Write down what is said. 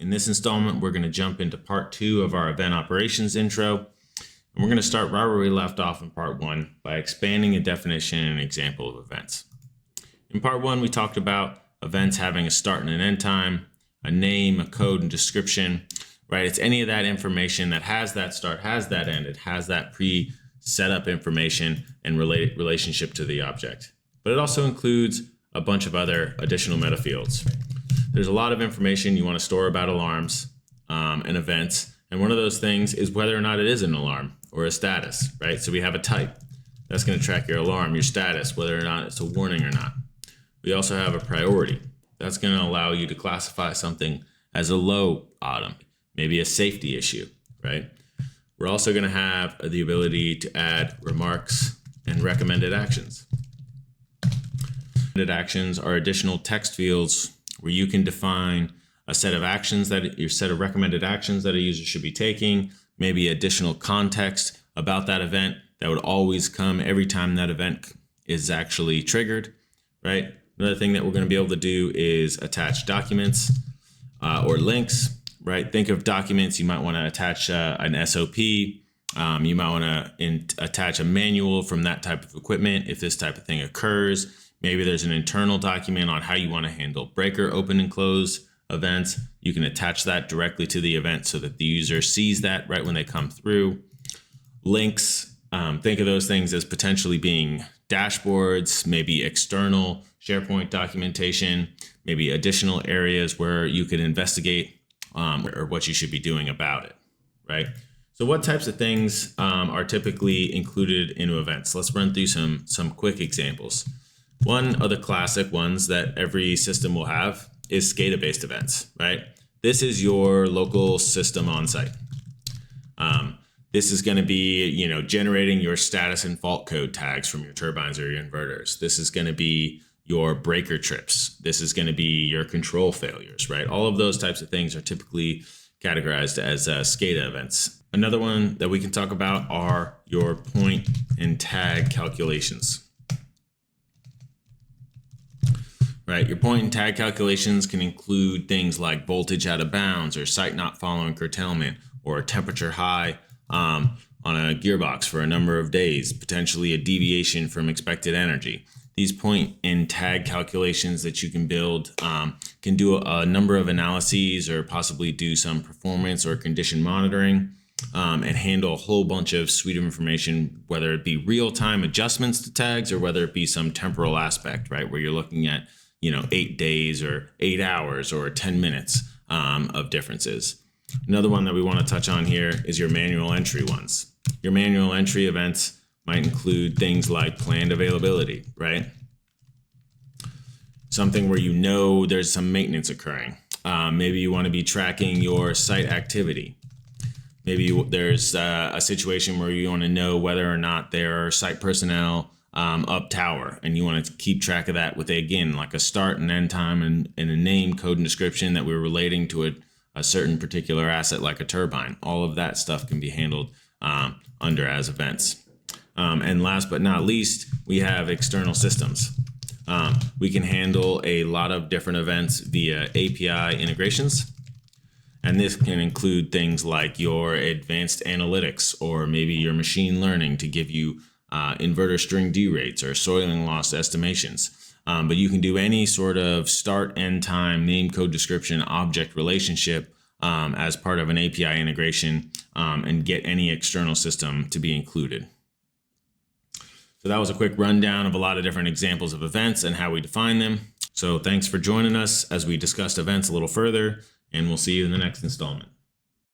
In this installment, we're going to jump into part 2 of our event operations intro. And we're going to start right where we left off in part 1 by expanding a definition and an example of events. In part 1, we talked about events having a start and an end time, a name, a code, and description, right? It's any of that information that has that start, has that end, it has that pre-setup information and relationship to the object. But it also includes a bunch of other additional meta fields. There's a lot of information you want to store about alarms and events. And one of those things is whether or not it is an alarm or a status, right? So we have a type that's going to track your alarm, your status, whether or not it's a warning or not. We also have a priority that's going to allow you to classify something as a low item, maybe a safety issue, right? We're also going to have the ability to add remarks and recommended actions. Recommended actions are additional text fields where you can define a set of actions your set of recommended actions that a user should be taking, maybe additional context about that event that would always come every time that event is actually triggered, right? Another thing that we're going to be able to do is attach documents or links, right? Think of documents. You might want to attach an SOP. You might want to attach a manual from that type of equipment if this type of thing occurs. Maybe there's an internal document on how you want to handle breaker open and close events. You can attach that directly to the event so that the user sees that right when they come through. Links, think of those things as potentially being dashboards, maybe external SharePoint documentation, maybe additional areas where you could investigate or what you should be doing about it, right? So what types of things are typically included into events? Let's run through some quick examples. One of the classic ones that every system will have is SCADA-based events, right? This is your local system on site. This is going to be, generating your status and fault code tags from your turbines or your inverters. This is going to be your breaker trips. This is going to be your control failures, right? All of those types of things are typically categorized as SCADA events. Another one that we can talk about are your point and tag calculations. Right, your point and tag calculations can include things like voltage out of bounds or site not following curtailment or a temperature high on a gearbox for a number of days, potentially a deviation from expected energy. These point and tag calculations that you can build can do a number of analyses or possibly do some performance or condition monitoring and handle a whole bunch of suite of information, whether it be real-time adjustments to tags or whether it be some temporal aspect, right, where you're looking at 8 days or 8 hours or 10 minutes of differences. Another one that we want to touch on here is your manual entry ones. Your manual entry events might include things like planned availability, right? Something where there's some maintenance occurring. Maybe you want to be tracking your site activity. Maybe there's a situation where you want to know whether or not there are site personnel up tower, and you want to keep track of that with, again, like a start and end time and a name, code, and description that we're relating to a certain particular asset like a turbine. All of that stuff can be handled under as events. And last but not least, we have external systems. We can handle a lot of different events via API integrations. And this can include things like your advanced analytics or maybe your machine learning to give you inverter string D rates or soiling loss estimations. But you can do any sort of start, end time, name, code, description, object relationship as part of an API integration and get any external system to be included. So that was a quick rundown of a lot of different examples of events and how we define them. So thanks for joining us as we discussed events a little further, and we'll see you in the next installment.